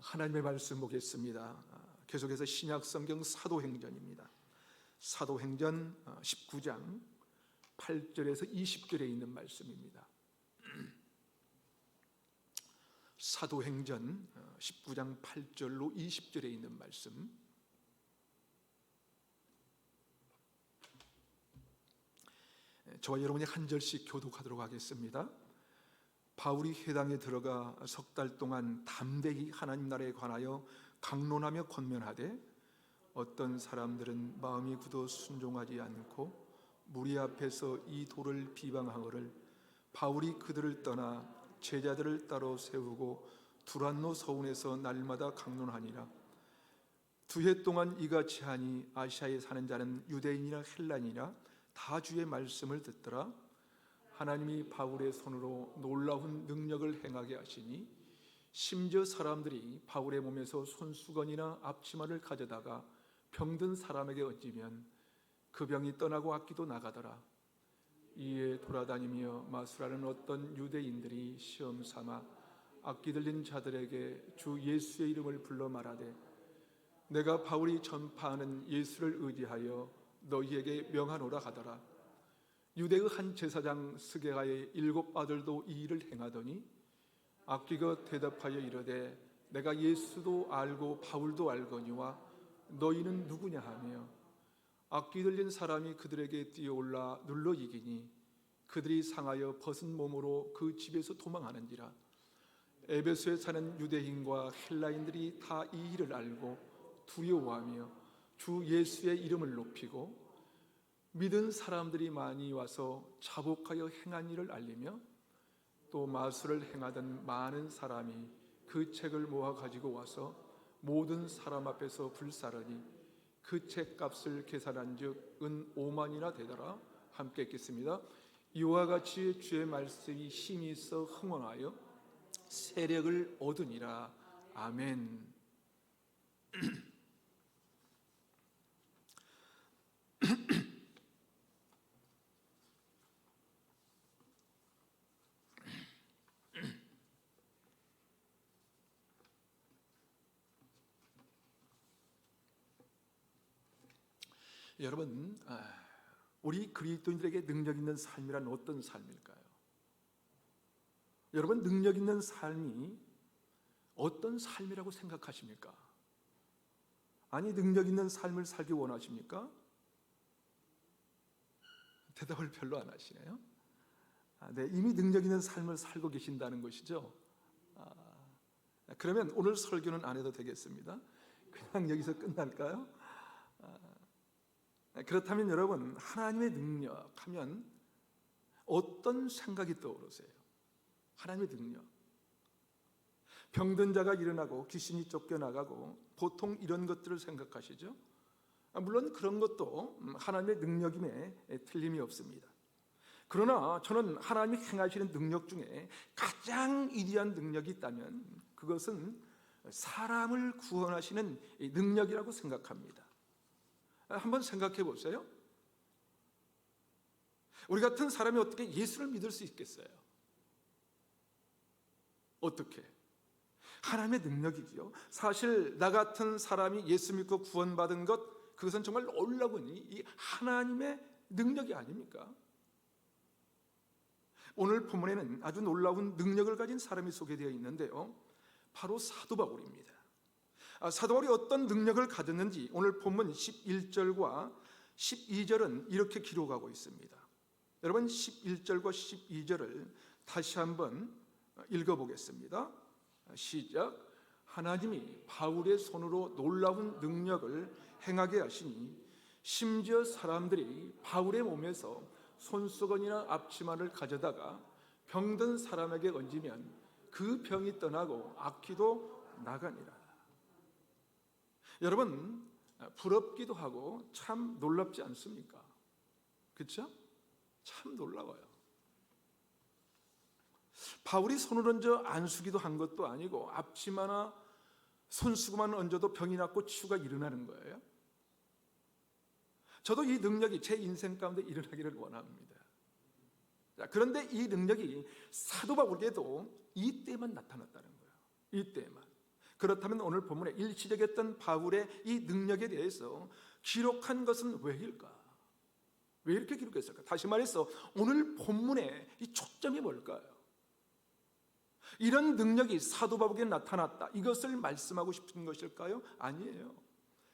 하나님의 말씀 보겠습니다. 계속해서 신약성경 사도행전입니다. 사도행전 19장 8절에서 20절에 있는 말씀입니다. 사도행전 19장 8절로 20절에 있는 말씀, 저와 여러분이 한 절씩 교독하도록 하겠습니다. 바울이 회당에 들어가 석 달 동안 담대히 하나님 나라에 관하여 강론하며 권면하되 어떤 사람들은 마음이 굳어 순종하지 않고 무리 앞에서 이 돌을 비방하거늘 바울이 그들을 떠나 제자들을 따로 세우고 두란노 서원에서 날마다 강론하니라. 2해 동안 이같이 하니 아시아에 사는 자는 유대인이나 헬라인이나 다 주의 말씀을 듣더라. 하나님이 바울의 손으로 놀라운 능력을 행하게 하시니 심지어 사람들이 바울의 몸에서 손수건이나 앞치마를 가져다가 병든 사람에게 얹으면 그 병이 떠나고 악기도 나가더라. 이에 돌아다니며 마술하는 어떤 유대인들이 시험 삼아 악기 들린 자들에게 주 예수의 이름을 불러 말하되 내가 바울이 전파하는 예수를 의지하여 너희에게 명하노라 하더라. 유대의 한 제사장 스게가의 7 아들도 이 일을 행하더니 악기가 대답하여 이르되 내가 예수도 알고 바울도 알거니와 너희는 누구냐 하며 악기 들린 사람이 그들에게 뛰어올라 눌러 이기니 그들이 상하여 벗은 몸으로 그 집에서 도망하는지라. 에베소에 사는 유대인과 헬라인들이 다 이 일을 알고 두려워하며 주 예수의 이름을 높이고 믿은 사람들이 많이 와서 자복하여 행한 일을 알리며 또 마술을 행하던 많은 사람이 그 책을 모아 가지고 와서 모든 사람 앞에서 불사르니 그 책값을 계산한 즉 은 5만이나 되더라. 함께 읽겠습니다. 이와 같이 주의 말씀이 힘이 있어 흥왕하여 세력을 얻으니라. 아멘. 여러분, 우리 그리스도인들에게 능력 있는 삶이란 어떤 삶일까요? 여러분, 능력 있는 삶이 어떤 삶이라고 생각하십니까? 아니, 능력 있는 삶을 살기 원하십니까? 대답을 별로 안 하시네요. 네, 이미 능력 있는 삶을 살고 계신다는 것이죠. 그러면 오늘 설교는 안 해도 되겠습니다. 그냥 여기서 끝날까요? 그렇다면 여러분, 하나님의 능력 하면 어떤 생각이 떠오르세요? 하나님의 능력. 병든 자가 일어나고 귀신이 쫓겨나가고 보통 이런 것들을 생각하시죠? 물론 그런 것도 하나님의 능력임에 틀림이 없습니다. 그러나 저는 하나님이 행하시는 능력 중에 가장 위대한 능력이 있다면 그것은 사람을 구원하시는 능력이라고 생각합니다. 한번 생각해 보세요. 우리 같은 사람이 어떻게 예수를 믿을 수 있겠어요? 어떻게? 하나님의 능력이지요. 사실 나 같은 사람이 예수 믿고 구원받은 것, 그것은 정말 놀라운 이 하나님의 능력이 아닙니까? 오늘 본문에는 아주 놀라운 능력을 가진 사람이 소개되어 있는데요, 바로 사도 바울입니다. 사도 바울이 어떤 능력을 가졌는지 오늘 본문 11절과 12절은 이렇게 기록하고 있습니다. 여러분, 11절과 12절을 다시 한번 읽어보겠습니다. 시작. 하나님이 바울의 손으로 놀라운 능력을 행하게 하시니 심지어 사람들이 바울의 몸에서 손수건이나 앞치마를 가져다가 병든 사람에게 얹으면 그 병이 떠나고 악기도 나가니라. 여러분, 부럽기도 하고 참 놀랍지 않습니까? 그렇죠? 참 놀라워요. 바울이 손을 얹어 안수기도 한 것도 아니고 앞치마나 손수건만 얹어도 병이 낫고 치유가 일어나는 거예요. 저도 이 능력이 제 인생 가운데 일어나기를 원합니다. 그런데 이 능력이 사도 바울에게도 이때만 나타났다는 거예요. 이때만. 그렇다면 오늘 본문에 일시적이었던 바울의 이 능력에 대해서 기록한 것은 왜일까? 왜 이렇게 기록했을까? 다시 말해서 오늘 본문의 이 초점이 뭘까요? 이런 능력이 사도 바울에게 나타났다, 이것을 말씀하고 싶은 것일까요? 아니에요.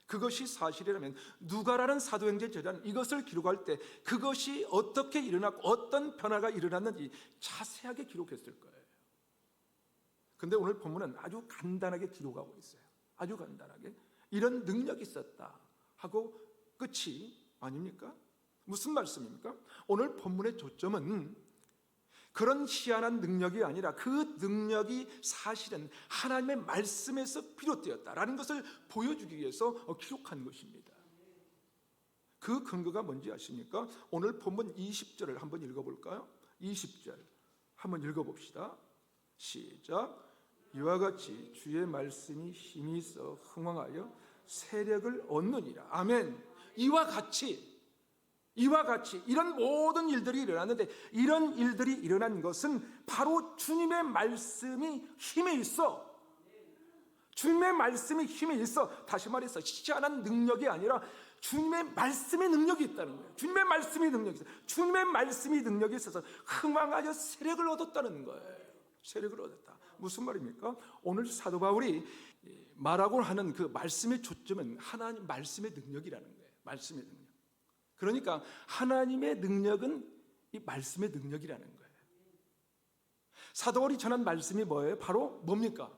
그것이 사실이라면 누가라는 사도행전 저자는 이것을 기록할 때 그것이 어떻게 일어났고 어떤 변화가 일어났는지 자세하게 기록했을 거예요. 근데 오늘 본문은 아주 간단하게 기록하고 있어요. 아주 간단하게 이런 능력이 있었다 하고 끝이 아닙니까? 무슨 말씀입니까? 오늘 본문의 초점은 그런 희한한 능력이 아니라 그 능력이 사실은 하나님의 말씀에서 비롯되었다라는 것을 보여주기 위해서 기록한 것입니다. 그 근거가 뭔지 아십니까? 오늘 본문 20절을 한번 읽어볼까요? 20절 한번 읽어봅시다. 시작. 이와 같이 주의 말씀이 힘이 있어 흥왕하여 세력을 얻느니라. 아멘. 이와 같이 이런 모든 일들이 일어났는데, 이런 일들이 일어난 것은 바로 주님의 말씀이 힘에 있어. 주님의 말씀이 힘에 있어. 다시 말해서 희한한 능력이 아니라 주님의 말씀의 능력이 있다는 거예요. 주님의 말씀이 능력이 있어. 주님의 말씀이 능력이 있어서 흥왕하여 세력을 얻었다는 거예요. 세력을 얻었다. 무슨 말입니까? 오늘 사도 바울이 말하고 하는 그 말씀의 초점은 하나님 말씀의 능력이라는 거예요. 말씀의 능력. 그러니까 하나님의 능력은 이 말씀의 능력이라는 거예요. 사도 바울이 전한 말씀이 뭐예요? 바로 뭡니까?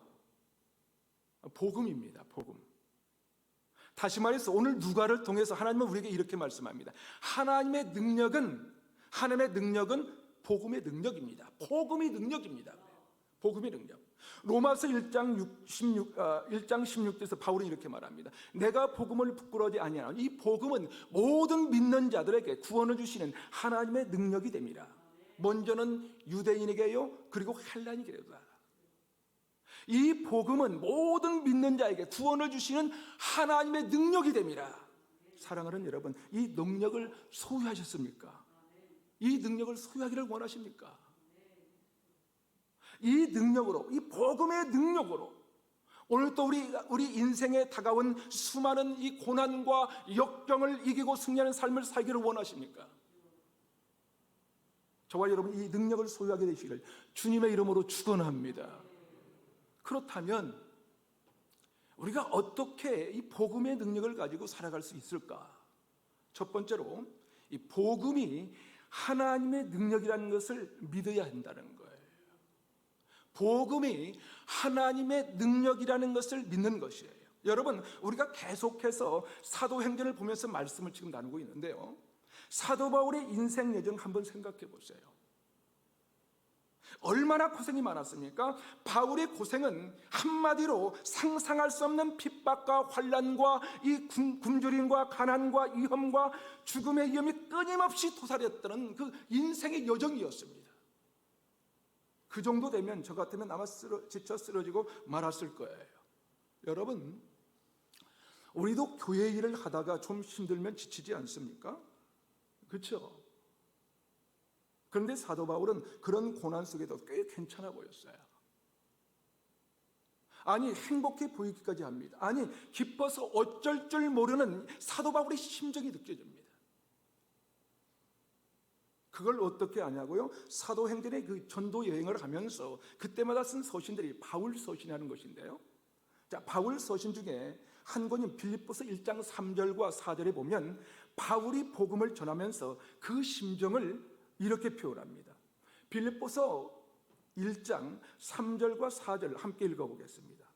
복음입니다. 복음. 다시 말해서 오늘 누가를 통해서 하나님은 우리에게 이렇게 말씀합니다. 하나님의 능력은 복음의 능력입니다. 복음이 능력입니다. 복음의 능력. 로마서 1장 16절에서 바울은 이렇게 말합니다. 내가 복음을 부끄러워하지 아니하노니 이 복음은 모든 믿는 자들에게 구원을 주시는 하나님의 능력이 됩니다. 먼저는 유대인에게요, 그리고 헬라인에게로다. 이 복음은 모든 믿는 자에게 구원을 주시는 하나님의 능력이 됩니다. 사랑하는 여러분, 이 능력을 소유하셨습니까? 이 능력을 소유하기를 원하십니까? 이 능력으로, 이 복음의 능력으로 오늘 또 우리 인생에 다가온 수많은 이 고난과 역경을 이기고 승리하는 삶을 살기를 원하십니까? 저와 여러분 이 능력을 소유하게 되시기를 주님의 이름으로 축원합니다. 그렇다면 우리가 어떻게 이 복음의 능력을 가지고 살아갈 수 있을까? 첫 번째로 이 복음이 하나님의 능력이라는 것을 믿어야 한다는 거예요. 복음이 하나님의 능력이라는 것을 믿는 것이에요. 여러분, 우리가 계속해서 사도행전을 보면서 말씀을 지금 나누고 있는데요, 사도 바울의 인생 여정 한번 생각해 보세요. 얼마나 고생이 많았습니까? 바울의 고생은 한마디로 상상할 수 없는 핍박과 환난과 이 굶주림과 가난과 위험과 죽음의 위험이 끊임없이 도사렸던 그 인생의 여정이었습니다. 그 정도 되면 저 같으면 아마 지쳐 쓰러지고 말았을 거예요. 여러분, 우리도 교회 일을 하다가 좀 힘들면 지치지 않습니까? 그렇죠? 그런데 사도 바울은 그런 고난 속에도 꽤 괜찮아 보였어요. 아니, 행복해 보이기까지 합니다. 아니, 기뻐서 어쩔 줄 모르는 사도 바울의 심정이 느껴집니다. 그걸 어떻게 아냐고요? 사도행전의 그 전도 여행을 하면서 그때마다 쓴 서신들이 바울 서신이라는 것인데요, 자, 바울 서신 중에 한 권인 빌립보서 1장 3절과 4절에 보면 바울이 복음을 전하면서 그 심정을 이렇게 표현합니다. 빌립보서 1장 3절과 4절 함께 읽어보겠습니다.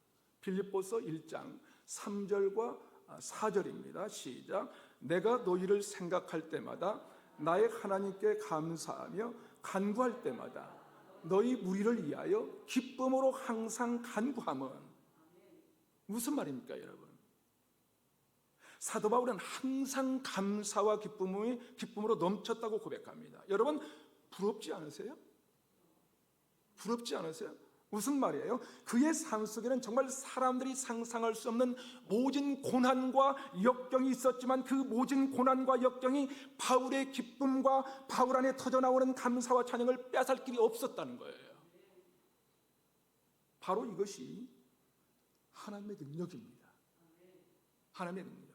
빌립보서 1장 3절과 4절입니다. 시작. 내가 너희를 생각할 때마다 나의 하나님께 감사하며 간구할 때마다 너희 무리를 위하여 기쁨으로 항상 간구함은, 무슨 말입니까 여러분? 사도 바울은 항상 감사와 기쁨으로 넘쳤다고 고백합니다. 여러분, 부럽지 않으세요? 부럽지 않으세요? 무슨 말이에요? 그의 삶 속에는 정말 사람들이 상상할 수 없는 모진 고난과 역경이 있었지만 그 모진 고난과 역경이 바울의 기쁨과 바울 안에 터져나오는 감사와 찬양을 빼앗을 길이 없었다는 거예요. 바로 이것이 하나님의 능력입니다. 하나님의 능력.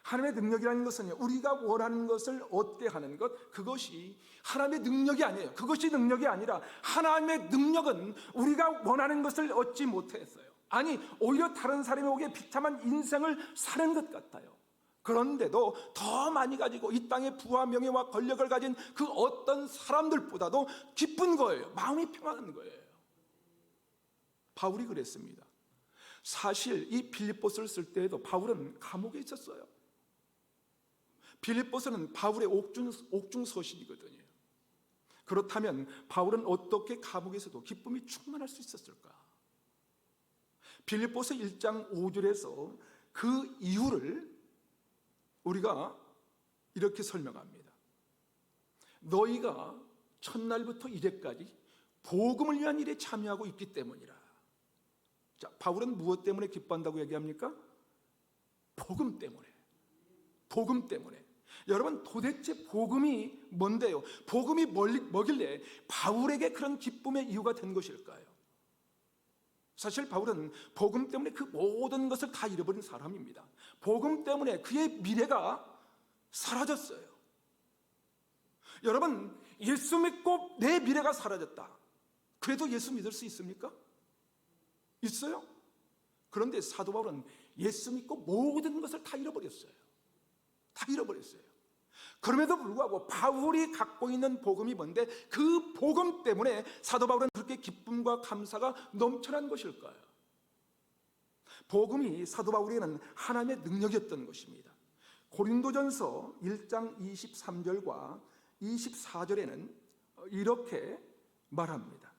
하나님의 능력이라는 것은 우리가 원하는 것을 얻게 하는 것, 그것이 하나님의 능력이 아니에요. 그것이 능력이 아니라 하나님의 능력은 우리가 원하는 것을 얻지 못했어요. 아니, 오히려 다른 사람에게 비참한 인생을 사는 것 같아요. 그런데도 더 많이 가지고 이 땅의 부와 명예와 권력을 가진 그 어떤 사람들보다도 기쁜 거예요. 마음이 평안한 거예요. 바울이 그랬습니다. 사실 이 빌립보서를 쓸 때에도 바울은 감옥에 있었어요. 빌립보서는 바울의 옥중 서신이거든요. 그렇다면 바울은 어떻게 감옥에서도 기쁨이 충만할 수 있었을까? 빌립보서 1장 5절에서 그 이유를 우리가 이렇게 설명합니다. 너희가 첫날부터 이제까지 복음을 위한 일에 참여하고 있기 때문이라. 자, 바울은 무엇 때문에 기뻐한다고 얘기합니까? 복음 때문에. 복음 때문에. 여러분, 도대체 복음이 뭔데요? 복음이 뭐길래 바울에게 그런 기쁨의 이유가 된 것일까요? 사실 바울은 복음 때문에 그 모든 것을 다 잃어버린 사람입니다. 복음 때문에 그의 미래가 사라졌어요. 여러분, 예수 믿고 내 미래가 사라졌다. 그래도 예수 믿을 수 있습니까? 있어요? 그런데 사도 바울은 예수 믿고 모든 것을 다 잃어버렸어요. 다 잃어버렸어요. 그럼에도 불구하고 바울이 갖고 있는 복음이 뭔데 그 복음 때문에 사도 바울은 그렇게 기쁨과 감사가 넘쳐난 것일까요? 복음이 사도 바울에게는 하나님의 능력이었던 것입니다. 고린도전서 1장 23절과 24절에는 이렇게 말합니다.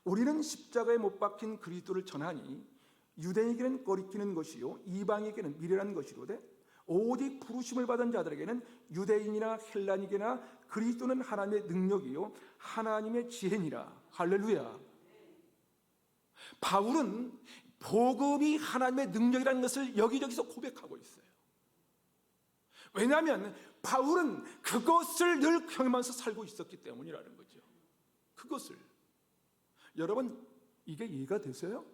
우리는 십자가에 못 박힌 그리스도를 전하니 유대인에게는 꺼리끼는 것이요 이방에게는 미련한 것이로되 오직 부르심을 받은 자들에게는 유대인이나 헬라인에게나 그리스도는 하나님의 능력이요 하나님의 지혜니라. 할렐루야. 바울은 복음이 하나님의 능력이라는 것을 여기저기서 고백하고 있어요. 왜냐하면 바울은 그것을 늘 경험하면서 살고 있었기 때문이라는 거죠. 그것을. 여러분, 이게 이해가 되세요?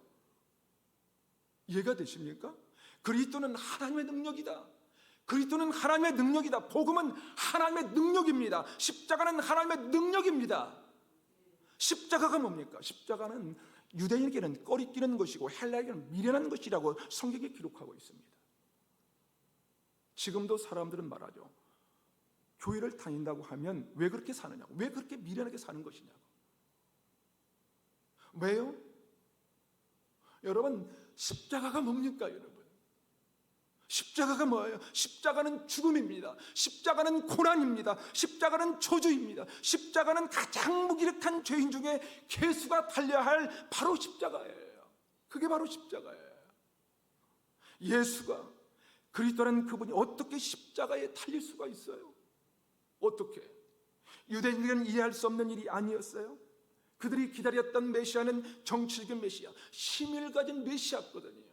이해가 되십니까? 그리스도는 하나님의 능력이다. 그리스도는 하나님의 능력이다. 복음은 하나님의 능력입니다. 십자가는 하나님의 능력입니다. 십자가가 뭡니까? 십자가는 유대인에게는 꺼리끼는 것이고 헬라에게는 미련한 것이라고 성경에 기록하고 있습니다. 지금도 사람들은 말하죠. 교회를 다닌다고 하면 왜 그렇게 사느냐고, 왜 그렇게 미련하게 사는 것이냐고. 왜요? 여러분, 십자가가 뭡니까, 여러분? 십자가가 뭐예요? 십자가는 죽음입니다. 십자가는 고난입니다. 십자가는 저주입니다. 십자가는 가장 무기력한 죄인 중에 개수가 달려야 할 바로 십자가예요. 그게 바로 십자가예요. 예수가, 그리스도라는 그분이 어떻게 십자가에 달릴 수가 있어요? 어떻게? 유대인들은 이해할 수 없는 일이 아니었어요. 그들이 기다렸던 메시아는 정치적인 메시아, 힘을 가진 메시아거든요.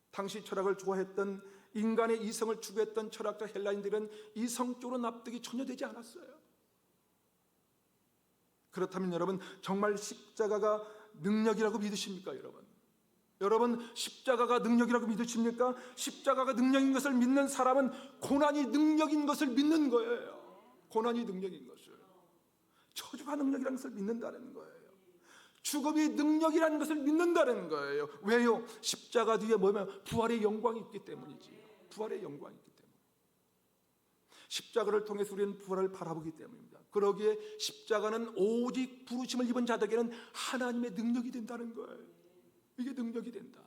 당시 철학을 좋아했던, 인간의 이성을 추구했던 철학자 헬라인들은 이성적으로 납득이 전혀 되지 않았어요. 그렇다면 여러분, 정말 십자가가 능력이라고 믿으십니까, 여러분? 여러분, 십자가가 능력이라고 믿으십니까? 십자가가 능력인 것을 믿는 사람은 고난이 능력인 것을 믿는 거예요. 고난이 능력인 것을. 저주가 능력이라는 것을 믿는다는 거예요. 죽음이 능력이라는 것을 믿는다는 거예요. 왜요? 십자가 뒤에 뭐냐면 부활의 영광이 있기 때문이지요. 부활의 영광이 있기 때문에. 십자가를 통해서 우리는 부활을 바라보기 때문입니다. 그러기에 십자가는 오직 부르심을 입은 자들에게는 하나님의 능력이 된다는 거예요. 이게 능력이 된다.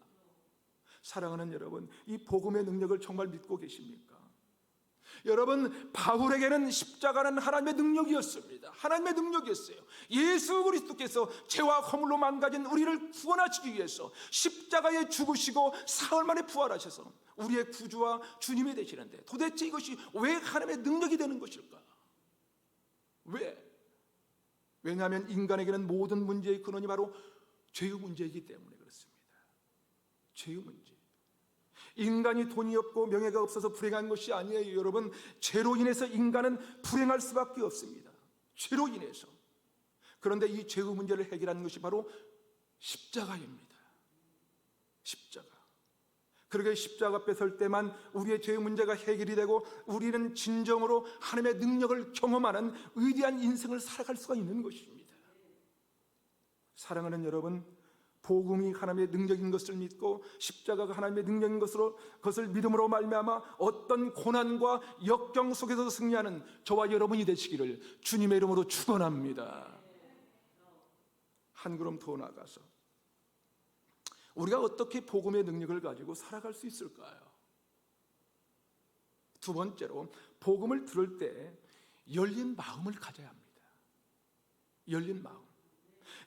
사랑하는 여러분, 이 복음의 능력을 정말 믿고 계십니까? 여러분, 바울에게는 십자가는 하나님의 능력이었습니다. 하나님의 능력이었어요. 예수 그리스도께서 죄와 허물로 망가진 우리를 구원하시기 위해서 십자가에 죽으시고 사흘 만에 부활하셔서 우리의 구주와 주님이 되시는데, 도대체 이것이 왜 하나님의 능력이 되는 것일까? 왜? 왜냐하면 인간에게는 모든 문제의 근원이 바로 죄의 문제이기 때문에 그렇습니다. 죄의 문제. 인간이 돈이 없고 명예가 없어서 불행한 것이 아니에요. 여러분, 죄로 인해서 인간은 불행할 수밖에 없습니다. 죄로 인해서. 그런데 이 죄의 문제를 해결하는 것이 바로 십자가입니다. 십자가. 그러게 십자가 앞에 설 때만 우리의 죄의 문제가 해결이 되고 우리는 진정으로 하나님의 능력을 경험하는 위대한 인생을 살아갈 수가 있는 것입니다. 사랑하는 여러분, 복음이 하나님의 능력인 것을 믿고 십자가가 하나님의 능력인 것을 믿음으로 말미암아 어떤 고난과 역경 속에서 승리하는 저와 여러분이 되시기를 주님의 이름으로 축원합니다. 한 걸음 더 나아가서 우리가 어떻게 복음의 능력을 가지고 살아갈 수 있을까요? 두 번째로, 복음을 들을 때 열린 마음을 가져야 합니다. 열린 마음.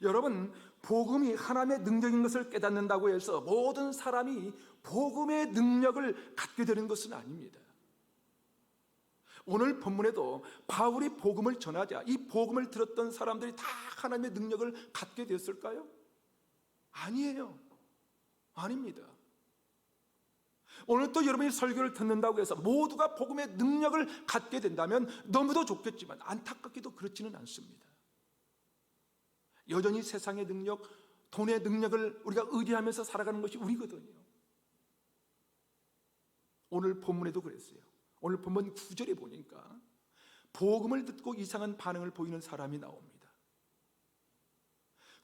여러분, 복음이 하나님의 능력인 것을 깨닫는다고 해서 모든 사람이 복음의 능력을 갖게 되는 것은 아닙니다. 오늘 본문에도 바울이 복음을 전하자 이 복음을 들었던 사람들이 다 하나님의 능력을 갖게 됐을까요? 아니에요. 아닙니다. 오늘 또 여러분이 설교를 듣는다고 해서 모두가 복음의 능력을 갖게 된다면 너무도 좋겠지만 안타깝게도 그렇지는 않습니다. 여전히 세상의 능력, 돈의 능력을 우리가 의지하면서 살아가는 것이 우리거든요. 오늘 본문에도 그랬어요. 오늘 본문 9절에 보니까 복음을 듣고 이상한 반응을 보이는 사람이 나옵니다.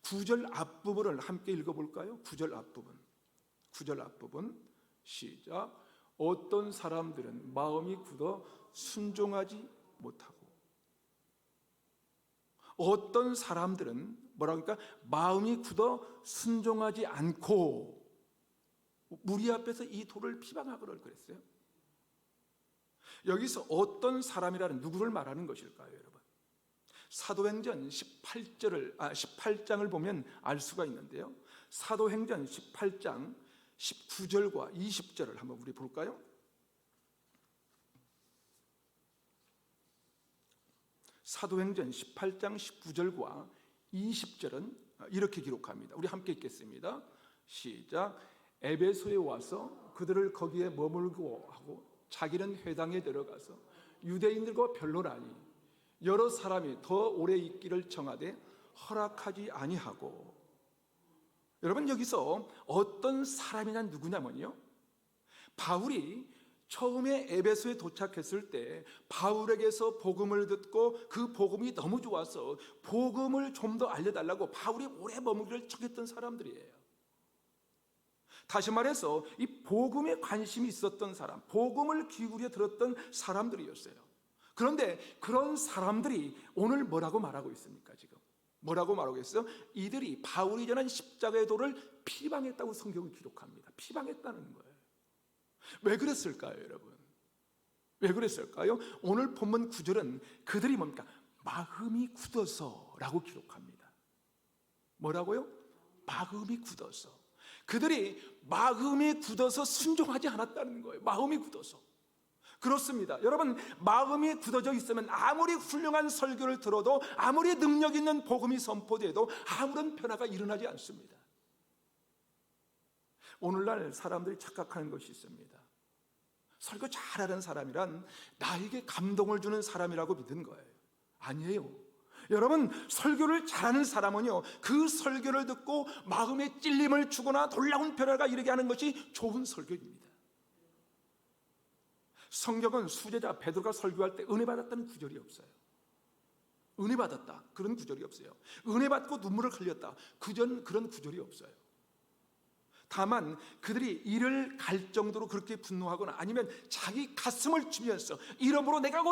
9절 앞부분을 함께 읽어볼까요? 9절 앞부분. 9절 앞부분 시작. 어떤 사람들은 마음이 굳어 순종하지 못하고, 어떤 사람들은 뭐라고 할까? 마음이 굳어 순종하지 않고 무리 앞에서 이 도를 비방하거늘 그랬어요. 여기서 어떤 사람이라는 누구를 말하는 것일까요, 여러분? 사도행전 18장을 보면 알 수가 있는데요. 사도행전 18장 19절과 20절을 한번 우리 볼까요? 사도행전 18장 19절과 20절은 이렇게 기록합니다. 우리 함께 읽겠습니다. 시작. 에베소에 와서 그들을 거기에 머물고 하고 자기는 회당에 들어가서 유대인들과 변론하니 여러 사람이 더 오래 있기를 청하되 허락하지 아니하고. 여러분, 여기서 어떤 사람이냐 누구냐면요, 바울이 처음에 에베소에 도착했을 때 바울에게서 복음을 듣고 그 복음이 너무 좋아서 복음을 좀 더 알려달라고 바울이 오래 머무기를 청했던 사람들이에요. 다시 말해서 이 복음에 관심이 있었던 사람, 복음을 기울여 들었던 사람들이었어요. 그런데 그런 사람들이 오늘 뭐라고 말하고 있습니까? 지금 뭐라고 말하고 있어요? 이들이 바울이 전한 십자가의 도를 비방했다고 성경을 기록합니다. 비방했다는 거예요. 왜 그랬을까요, 여러분? 왜 그랬을까요? 오늘 본문 9절은 그들이 뭡니까? 마음이 굳어서 라고 기록합니다. 뭐라고요? 마음이 굳어서. 그들이 마음이 굳어서 순종하지 않았다는 거예요. 마음이 굳어서. 그렇습니다. 여러분, 마음이 굳어져 있으면 아무리 훌륭한 설교를 들어도 아무리 능력 있는 복음이 선포돼도 아무런 변화가 일어나지 않습니다. 오늘날 사람들이 착각하는 것이 있습니다. 설교 잘하는 사람이란 나에게 감동을 주는 사람이라고 믿은 거예요. 아니에요. 여러분, 설교를 잘하는 사람은요, 그 설교를 듣고 마음에 찔림을 주거나 놀라운 변화가 일어나게 하는 것이 좋은 설교입니다. 성경은 수제자 베드로가 설교할 때 은혜 받았다는 구절이 없어요. 은혜 받았다 그런 구절이 없어요. 은혜 받고 눈물을 흘렸다 그런 구절이 없어요. 다만 그들이 이를 갈 정도로 그렇게 분노하거나 아니면 자기 가슴을 치면서 이러므로 내가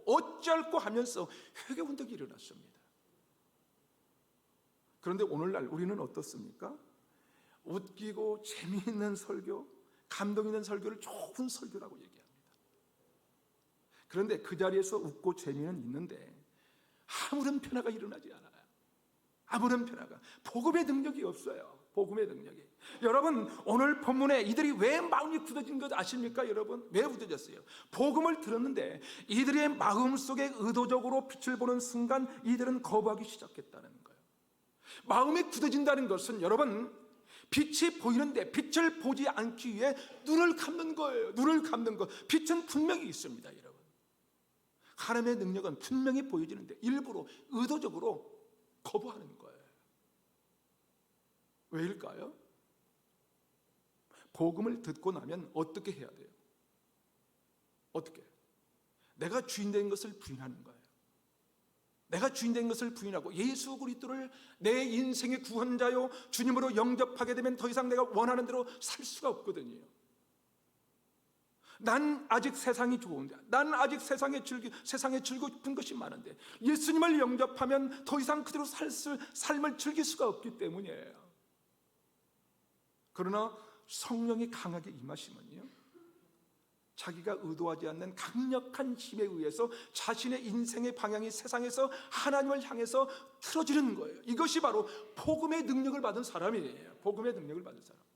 어찌할꼬 하면서 회개 운동이 일어났습니다. 그런데 오늘날 우리는 어떻습니까? 웃기고 재미있는 설교, 감동 있는 설교를 좋은 설교라고 얘기합니다. 그런데 그 자리에서 웃고 재미는 있는데 아무런 변화가 일어나지 않아요. 아무런 변화가. 복음의 능력이 없어요. 복음의 능력이. 여러분, 오늘 본문에 이들이 왜 마음이 굳어진 것 아십니까? 여러분, 왜 굳어졌어요? 복음을 들었는데 이들의 마음속에 의도적으로 빛을 보는 순간 이들은 거부하기 시작했다는 거예요. 마음이 굳어진다는 것은 여러분, 빛이 보이는데 빛을 보지 않기 위해 눈을 감는 거예요. 눈을 감는 것. 빛은 분명히 있습니다, 여러분. 하나님의 능력은 분명히 보여지는데 일부러 의도적으로 거부하는 거예요. 왜일까요? 복음을 듣고 나면 어떻게 해야 돼요? 어떻게? 내가 주인된 것을 부인하는 거예요. 내가 주인된 것을 부인하고 예수 그리스도를 내 인생의 구원자요 주님으로 영접하게 되면 더 이상 내가 원하는 대로 살 수가 없거든요. 난 아직 세상이 좋은데, 난 아직 세상에 즐기고 싶은 것이 많은데, 예수님을 영접하면 더 이상 그대로 삶을 즐길 수가 없기 때문이에요. 그러나 성령이 강하게 임하시면요, 자기가 의도하지 않는 강력한 힘에 의해서 자신의 인생의 방향이 세상에서 하나님을 향해서 틀어지는 거예요. 이것이 바로 복음의 능력을 받은 사람이에요. 복음의 능력을 받은 사람.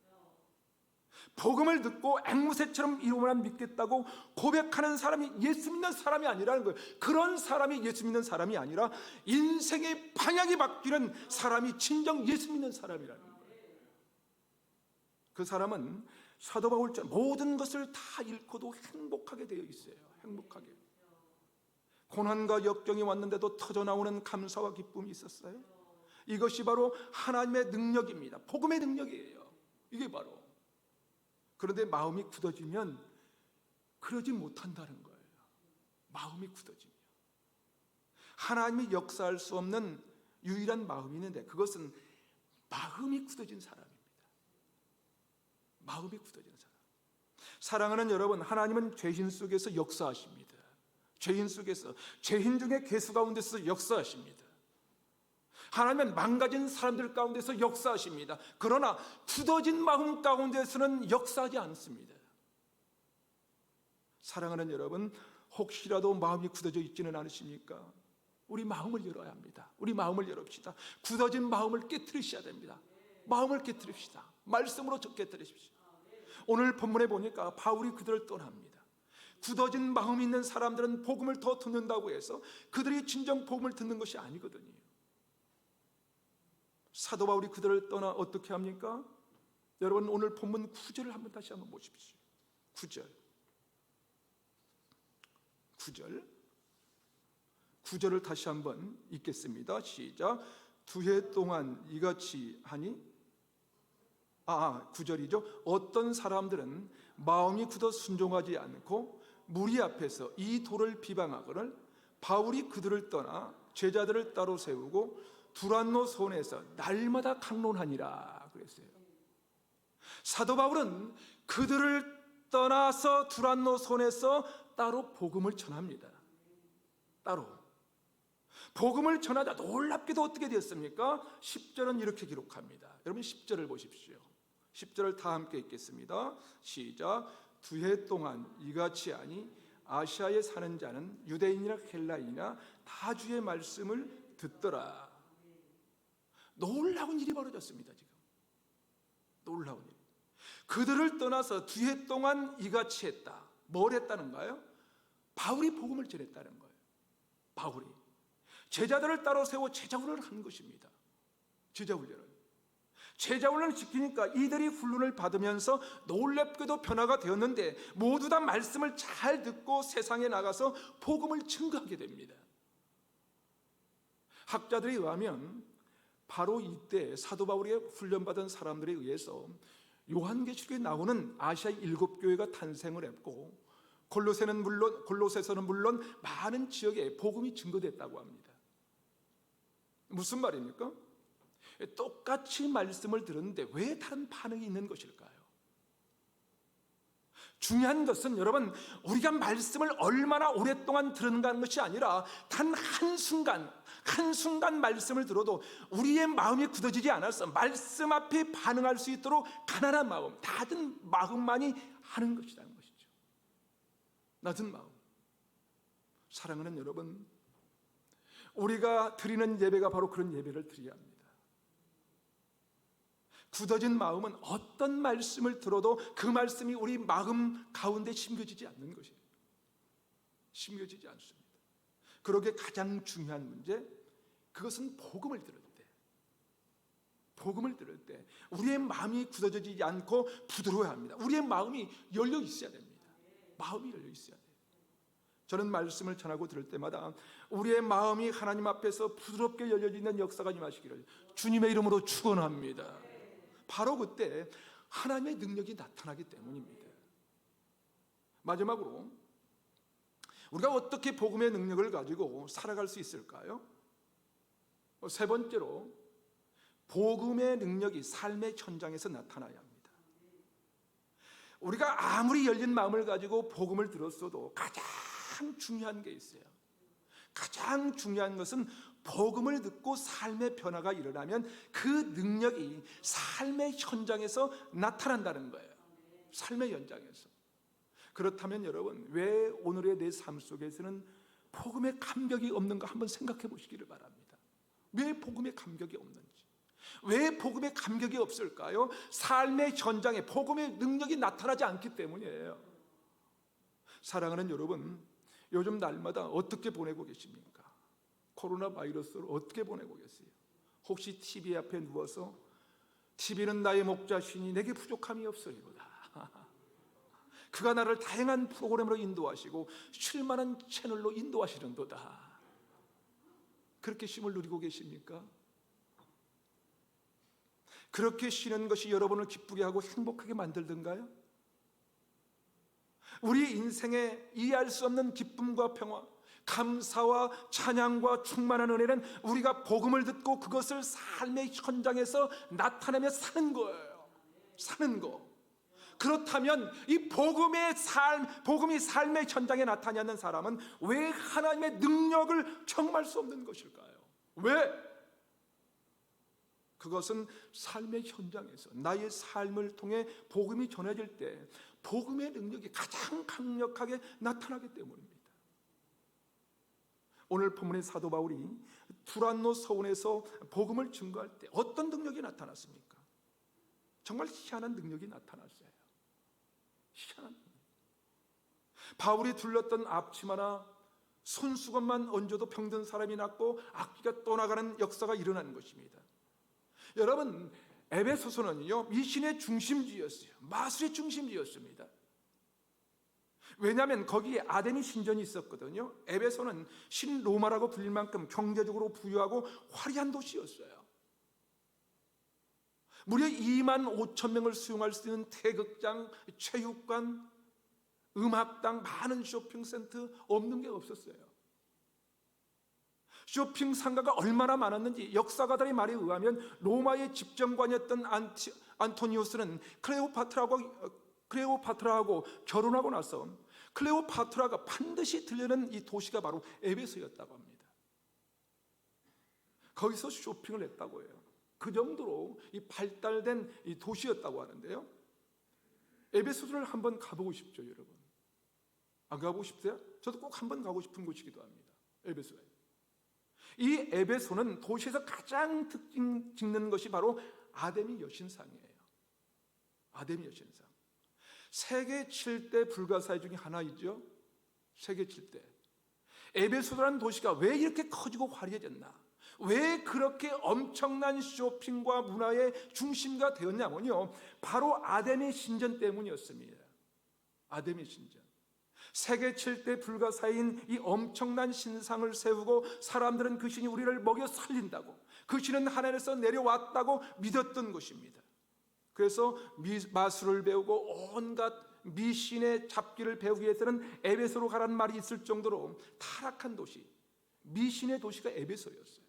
복음을 듣고 앵무새처럼 이름만 믿겠다고 고백하는 사람이 예수 믿는 사람이 아니라는 거예요. 그런 사람이 예수 믿는 사람이 아니라 인생의 방향이 바뀌는 사람이 진정 예수 믿는 사람이라는 거예요. 그 사람은 사도 바울처럼 모든 것을 다 잃고도 행복하게 되어 있어요. 행복하게. 고난과 역경이 왔는데도 터져나오는 감사와 기쁨이 있었어요. 이것이 바로 하나님의 능력입니다. 복음의 능력이에요. 이게 바로. 그런데 마음이 굳어지면 그러지 못한다는 거예요. 마음이 굳어지면. 하나님이 역사할 수 없는 유일한 마음이 있는데 그것은 마음이 굳어진 사람입니다. 마음이 굳어진 사람. 사랑하는 여러분, 하나님은 죄인 속에서 역사하십니다. 죄인 속에서, 죄인 중에 괴수 가운데서 역사하십니다. 하나님은 망가진 사람들 가운데서 역사하십니다. 그러나 굳어진 마음 가운데서는 역사하지 않습니다. 사랑하는 여러분, 혹시라도 마음이 굳어져 있지는 않으십니까? 우리 마음을 열어야 합니다. 우리 마음을 열읍시다. 굳어진 마음을 깨트리셔야 됩니다. 마음을 깨트립시다. 말씀으로 깨트리십시오. 오늘 본문에 보니까 바울이 그들을 떠납니다. 굳어진 마음이 있는 사람들은 복음을 더 듣는다고 해서 그들이 진정 복음을 듣는 것이 아니거든요. 사도 바울이 그들을 떠나 어떻게 합니까? 여러분, 오늘 본문 9절을 한번 다시 한번 보십시오. 9절을 다시 한번 읽겠습니다. 시작. 2해 동안 이같이 하니 9절이죠. 어떤 사람들은 마음이 굳어 순종하지 않고 무리 앞에서 이 돌을 비방하거늘 바울이 그들을 떠나 제자들을 따로 세우고 두란노 손에서 날마다 강론하니라 그랬어요. 사도 바울은 그들을 떠나서 두란노 손에서 따로 복음을 전합니다. 따로 복음을 전하자 놀랍게도 어떻게 되었습니까? 10절은 이렇게 기록합니다. 여러분 10절을 보십시오. 10절을 다 함께 읽겠습니다. 시작. 2해 동안 이같이 하니 아시아에 사는 자는 유대인이나 헬라인이나 다 주의 말씀을 듣더라. 놀라운 일이 벌어졌습니다. 지금 놀라운 일. 그들을 떠나서 2해 동안 이같이 했다. 뭘 했다는가요? 바울이 복음을 전했다는 거예요. 바울이 제자들을 따로 세워 제자훈련을 한 것입니다. 제자훈련을 지키니까 이들이 훈련을 받으면서 놀랍게도 변화가 되었는데 모두 다 말씀을 잘 듣고 세상에 나가서 복음을 증거하게 됩니다. 학자들에 의하면 바로 이때 사도 바울에게 훈련받은 사람들에 의해서 요한계시록에 나오는 아시아 7교회가 탄생을 했고 골로새서는 물론 많은 지역에 복음이 증거됐다고 합니다. 무슨 말입니까? 똑같이 말씀을 들었는데 왜 다른 반응이 있는 것일까요? 중요한 것은 여러분, 우리가 말씀을 얼마나 오랫동안 들었는가 하는 것이 아니라 단 한순간 말씀을 들어도 우리의 마음이 굳어지지 않아서 말씀 앞에 반응할 수 있도록 가난한 마음, 낮은 마음만이 하는 것이라는 것이죠. 낮은 마음. 사랑하는 여러분, 우리가 드리는 예배가 바로 그런 예배를 드려야 합니다. 굳어진 마음은 어떤 말씀을 들어도 그 말씀이 우리 마음 가운데 심겨지지 않는 것이에요. 심겨지지 않습니다. 그러기에 가장 중요한 문제, 그것은 복음을 들을 때 우리의 마음이 굳어지지 않고 부드러워야 합니다. 우리의 마음이 열려 있어야 됩니다. 마음이 열려 있어야 돼요. 저는 말씀을 전하고 들을 때마다 우리의 마음이 하나님 앞에서 부드럽게 열려지는 역사가 임하시기를 주님의 이름으로 축원합니다. 바로 그때 하나님의 능력이 나타나기 때문입니다. 마지막으로 우리가 어떻게 복음의 능력을 가지고 살아갈 수 있을까요? 세 번째로, 복음의 능력이 삶의 현장에서 나타나야 합니다. 우리가 아무리 열린 마음을 가지고 복음을 들었어도 가장 중요한 게 있어요. 가장 중요한 것은 복음을 듣고 삶의 변화가 일어나면 그 능력이 삶의 현장에서 나타난다는 거예요. 삶의 현장에서. 그렇다면 여러분, 왜 오늘의 내 삶 속에서는 복음의 감격이 없는가 한번 생각해 보시기를 바랍니다. 왜 복음의 감격이 없는지, 왜 복음의 감격이 없을까요? 삶의 현장에 복음의 능력이 나타나지 않기 때문이에요. 사랑하는 여러분, 요즘 날마다 어떻게 보내고 계십니까? 코로나 바이러스를 어떻게 보내고 계세요? 혹시 TV 앞에 누워서 TV는 나의 목자시니 내게 부족함이 없으리로다, 그가 나를 다양한 프로그램으로 인도하시고 쉴만한 채널로 인도하시는도다, 그렇게 쉼을 누리고 계십니까? 그렇게 쉬는 것이 여러분을 기쁘게 하고 행복하게 만들던가요? 우리 인생에 이해할 수 없는 기쁨과 평화, 감사와 찬양과 충만한 은혜는 우리가 복음을 듣고 그것을 삶의 현장에서 나타내며 사는 거예요. 사는 거. 그렇다면 이 복음이 삶의 현장에 나타나지 않는 사람은 왜 하나님의 능력을 경험할 수 없는 것일까요? 왜? 그것은 삶의 현장에서 나의 삶을 통해 복음이 전해질 때 복음의 능력이 가장 강력하게 나타나기 때문입니다. 오늘 본문의 사도 바울이 두란노 서원에서 복음을 증거할 때 어떤 능력이 나타났습니까? 정말 희한한 능력이 나타났어요. 희한한 능력. 바울이 둘렀던 앞치마나 손수건만 얹어도 병든 사람이 낫고 악귀가 떠나가는 역사가 일어나는 것입니다. 여러분, 에베소서는요 미신의 중심지였어요. 마술의 중심지였습니다. 왜냐하면 거기에 아데미 신전이 있었거든요. 에베소는 신로마라고 불릴 만큼 경제적으로 부유하고 화려한 도시였어요. 무려 2만 5천 명을 수용할 수 있는 태극장, 체육관, 음악당, 많은 쇼핑센터, 없는 게 없었어요. 쇼핑 상가가 얼마나 많았는지 역사가들의 말에 의하면 로마의 집정관이었던 안토니우스는 클레오파트라하고 결혼하고 나서 클레오파트라가 반드시 들르는 이 도시가 바로 에베소였다고 합니다. 거기서 쇼핑을 했다고 해요. 그 정도로 이 발달된 이 도시였다고 하는데요. 에베소를 한번 가보고 싶죠, 여러분? 안 가보고 싶으세요? 저도 꼭 한번 가고 싶은 곳이기도 합니다. 에베소에. 이 에베소는 도시에서 가장 특징 짓는 것이 바로 아데미 여신상이에요. 아데미 여신상. 세계 7대 불가사의 중에 하나이죠. 세계 7대. 에베소라는 도시가 왜 이렇게 커지고 화려해졌나? 왜 그렇게 엄청난 쇼핑과 문화의 중심가 되었냐면요, 바로 아데미 신전 때문이었습니다. 아데미 신전. 세계 7대 불가사인 이 엄청난 신상을 세우고 사람들은 그 신이 우리를 먹여 살린다고, 그 신은 하늘에서 내려왔다고 믿었던 것입니다. 그래서 마술을 배우고 온갖 미신의 잡기를 배우기 위해서는 에베소로 가라는 말이 있을 정도로 타락한 도시, 미신의 도시가 에베소였어요.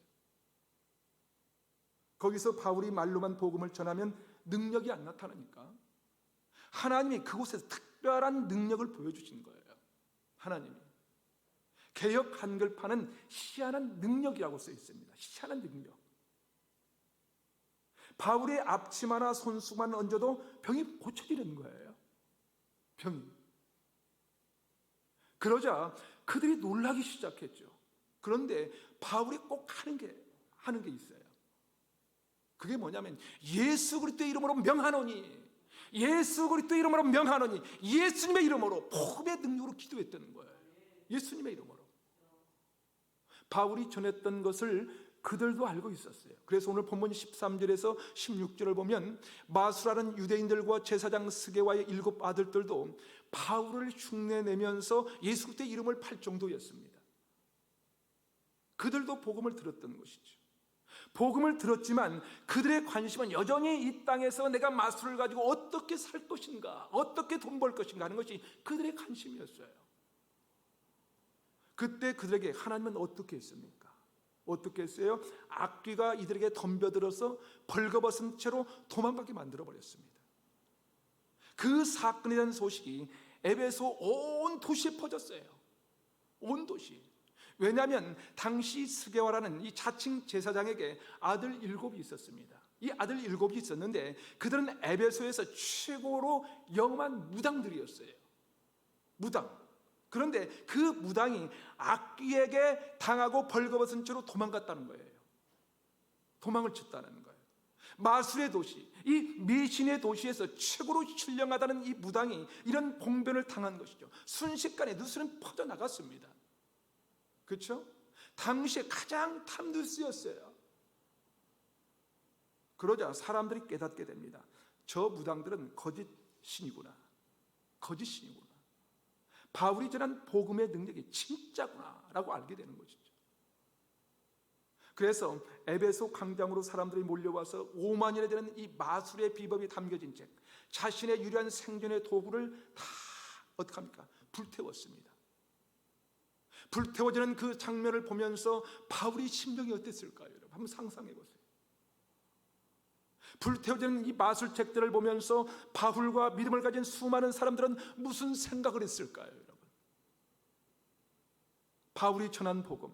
거기서 바울이 말로만 복음을 전하면 능력이 안 나타나니까 하나님이 그곳에서 특별한 능력을 보여주신 거예요. 하나님이. 개역 한글판은 희한한 능력이라고 써 있습니다. 희한한 능력. 바울의 앞치마나 손수만 얹어도 병이 고쳐지는 거예요. 병이. 그러자 그들이 놀라기 시작했죠. 그런데 바울이 꼭 하는 게 있어요. 그게 뭐냐면 예수 그리스도의 이름으로 명하노니, 예수 그리스도의 이름으로 명하노니, 예수님의 이름으로 복음의 능력으로 기도했다는 거예요. 예수님의 이름으로. 바울이 전했던 것을 그들도 알고 있었어요. 그래서 오늘 본문 13절에서 16절을 보면 마술하는 유대인들과 제사장 스게와의 7 아들들도 바울을 흉내내면서 예수 그리스도의 이름을 팔 정도였습니다. 그들도 복음을 들었던 것이죠. 복음을 들었지만 그들의 관심은 여전히 이 땅에서 내가 마술을 가지고 어떻게 살 것인가, 어떻게 돈 벌 것인가 하는 것이 그들의 관심이었어요. 그때 그들에게 하나님은 어떻게 했습니까? 어떻게 했어요? 악귀가 이들에게 덤벼들어서 벌거벗은 채로 도망가게 만들어버렸습니다. 그 사건에 대한 소식이 에베소 온 도시에 퍼졌어요. 온 도시. 왜냐하면 당시 스게와라는 이 자칭 제사장에게 아들 7이 있었습니다. 이 아들 7이 있었는데 그들은 에베소에서 최고로 영험한 무당들이었어요. 무당. 그런데 그 무당이 악귀에게 당하고 벌거벗은 채로 도망갔다는 거예요. 도망을 쳤다는 거예요. 마술의 도시, 이 미신의 도시에서 최고로 신령하다는 이 무당이 이런 봉변을 당한 것이죠. 순식간에 뉴스는 퍼져나갔습니다. 그렇죠? 당시에 가장 탐뉴스였어요. 그러자 사람들이 깨닫게 됩니다. 저 무당들은 거짓 신이구나. 거짓 신이구나. 바울이 전한 복음의 능력이 진짜구나 라고 알게 되는 것이죠. 그래서 에베소 광장으로 사람들이 몰려와서 5만이나 되는 이 마술의 비법이 담겨진 책, 자신의 유리한 생존의 도구를 다 어떻게 합니까? 불태웠습니다. 불태워지는 그 장면을 보면서 바울이 심정이 어땠을까요? 여러분 한번 상상해 보세요. 불태워지는 이 마술책들을 보면서 바울과 믿음을 가진 수많은 사람들은 무슨 생각을 했을까요? 여러분, 바울이 전한 복음,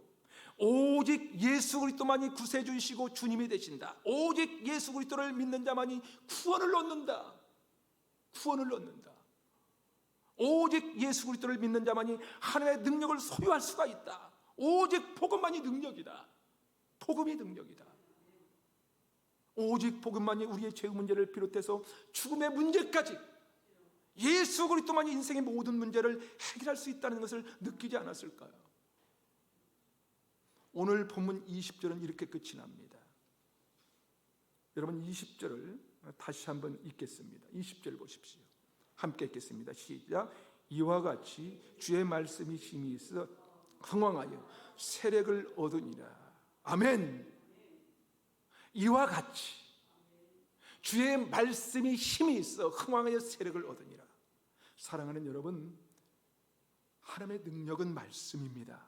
오직 예수 그리스도만이 구세주이시고 주님이 되신다. 오직 예수 그리스도를 믿는 자만이 구원을 얻는다. 구원을 얻는다. 오직 예수 그리스도를 믿는 자만이 하나님의 능력을 소유할 수가 있다. 오직 복음만이 능력이다. 복음이 능력이다. 오직 복음만이 우리의 죄 문제를 비롯해서 죽음의 문제까지 예수 그리스도만이 인생의 모든 문제를 해결할 수 있다는 것을 느끼지 않았을까요? 오늘 본문 20절은 이렇게 끝이 납니다. 여러분 20절을 다시 한번 읽겠습니다. 20절 보십시오. 함께 읽겠습니다. 시작. 이와 같이 주의 말씀이 힘이 있어 흥왕하여 세력을 얻으니라. 아멘. 이와 같이 주의 말씀이 힘이 있어 흥왕하여 세력을 얻으니라. 사랑하는 여러분, 하나님의 능력은 말씀입니다.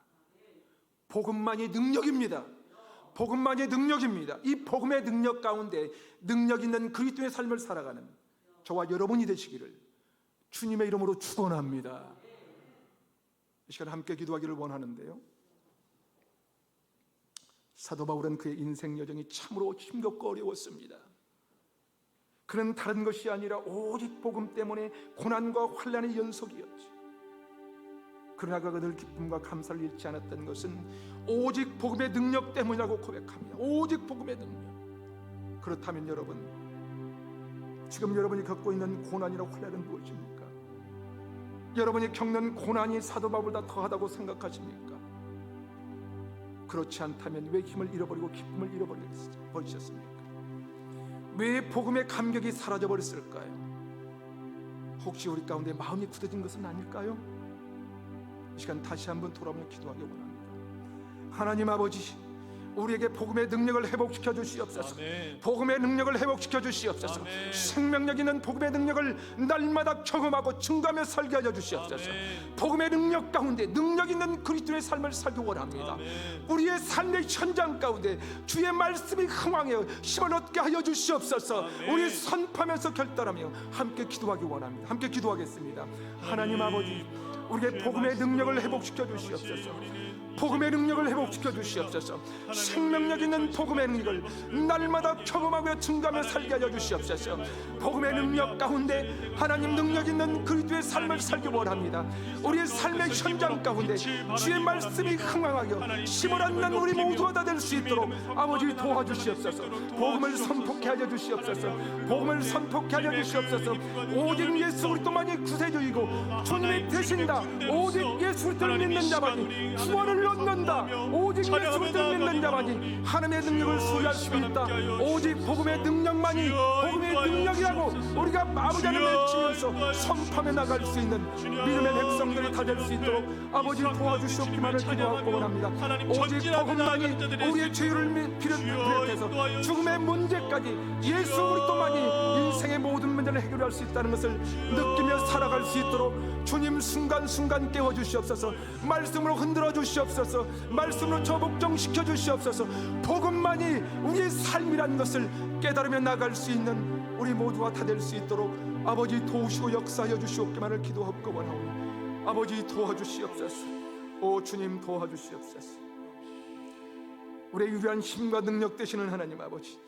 복음만이 능력입니다. 복음만이 능력입니다. 이 복음의 능력 가운데 능력 있는 그리스도의 삶을 살아가는 저와 여러분이 되시기를 주님의 이름으로 축원합니다. 이 시간 함께 기도하기를 원하는데요, 사도 바울은 그의 인생 여정이 참으로 힘겹고 어려웠습니다. 그는 다른 것이 아니라 오직 복음 때문에 고난과 환난의 연속이었지. 그러나 그가 늘 기쁨과 감사를 잃지 않았던 것은 오직 복음의 능력 때문이라고 고백합니다. 오직 복음의 능력. 그렇다면 여러분, 지금 여러분이 겪고 있는 고난이나 환난은 무엇입니까? 여러분이 겪는 고난이 사도 바울보다 더하다고 생각하십니까? 그렇지 않다면 왜 힘을 잃어버리고 기쁨을 잃어버리셨습니까? 왜 복음의 감격이 사라져버렸을까요? 혹시 우리 가운데 마음이 굳어진 것은 아닐까요? 이 시간 다시 한번 돌아보며 기도하기 원합니다. 하나님 아버지, 우리에게 복음의 능력을 회복시켜 주시옵소서. 아멘. 복음의 능력을 회복시켜 주시옵소서. 아멘. 생명력 있는 복음의 능력을 날마다 경험하고 증거하며 살게 하여 주시옵소서. 아멘. 복음의 능력 가운데 능력 있는 그리스도의 삶을 살기 원합니다. 아멘. 우리의 삶의 현장 가운데 주의 말씀이 흥왕하여 힘을 얻게 하여 주시옵소서. 아멘. 우리 선포하면서 결단하며 함께 기도하기 원합니다. 함께 기도하겠습니다. 아멘. 하나님 아버지, 우리에게 복음의 능력을 회복시켜 주시옵소서. 복음의 능력을 회복시켜 주시옵소서. 생명력 있는 복음의 능력을 날마다 경험하고 증가하며 살게 하여 주시옵소서. 복음의 능력 가운데 하나님 능력 있는 그리스도의 삶을 살기 원합니다. 우리의 삶의 현장 가운데 주의 말씀이 흥왕하여 힘을 얻는 우리 모두가 다 될 수 있도록 아버지 도와주시옵소서. 복음을 선포케 하여 주시옵소서. 복음을 선포케 하여 주시옵소서. 오직 예수 그리스도만이 구세주이고 주님이 되신다. 오직 예수 그리스도를 믿는 자만이 구원을 얻는다. 오직 예수를 믿는 자만이 하나님의 능력을 수리할 수 있다. 오직 복음의 능력만이 복음의 능력이라고 우리가 아버지 안에 외치면서 선포하며 나갈 수 있는 믿음의 백성들이 다 될 수 있도록 아버지 도와주시옵기만을 기도하고 원합니다. 오직 복음만이 우리의 죄를 비롯해서 죽음의 문제까지 예수 그리스도만이 인생의 모든 문제를 해결할 수 있다는 것을 느끼며 살아갈 수 있도록 주님 순간순간 깨워주시옵소서. 말씀으로 흔들어 주시옵소서. 말씀으로 저복종시켜 주시옵소서. 복음만이 우리의 삶이라는 것을 깨달으며 나갈 수 있는 우리 모두가 다 될 수 있도록 아버지 도우시고 역사하여 주시옵기만을 기도하고 원하오니 아버지 도와주시옵소서. 오 주님 도와주시옵소서. 우리의 유일한 힘과 능력 되시는 하나님 아버지,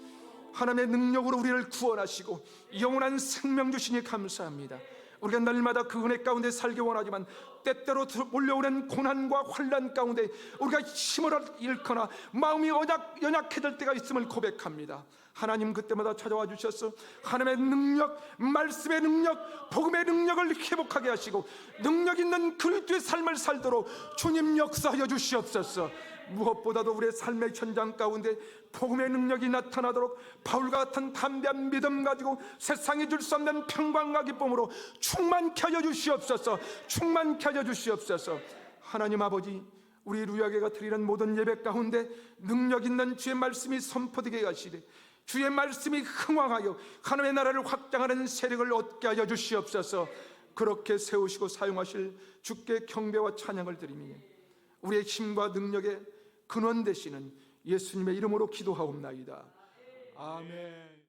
하나님의 능력으로 우리를 구원하시고 영원한 생명 주시니 감사합니다. 우리가 날마다 그 은혜 가운데 살기 원하지만 때때로 몰려오는 고난과 환난 가운데 우리가 힘을 잃거나 마음이 연약해질 때가 있음을 고백합니다. 하나님 그때마다 찾아와 주셔서 하나님의 능력, 말씀의 능력, 복음의 능력을 회복하게 하시고 능력 있는 그리스도의 삶을 살도록 주님 역사하여 주시옵소서. 무엇보다도 우리의 삶의 현장 가운데 복음의 능력이 나타나도록 바울과 같은 담대한 믿음 가지고 세상이 줄 수 없는 평강과 기쁨으로 충만케 하여 주시옵소서. 충만케 하여 주시옵소서. 하나님 아버지, 우리 루야게가 드리는 모든 예배 가운데 능력 있는 주의 말씀이 선포되게 하시되 주의 말씀이 흥왕하여 하나님의 나라를 확장하는 세력을 얻게 하여 주시옵소서. 그렇게 세우시고 사용하실 주께 경배와 찬양을 드리며 우리의 힘과 능력의 근원 되시는 예수님의 이름으로 기도하옵나이다. 아멘.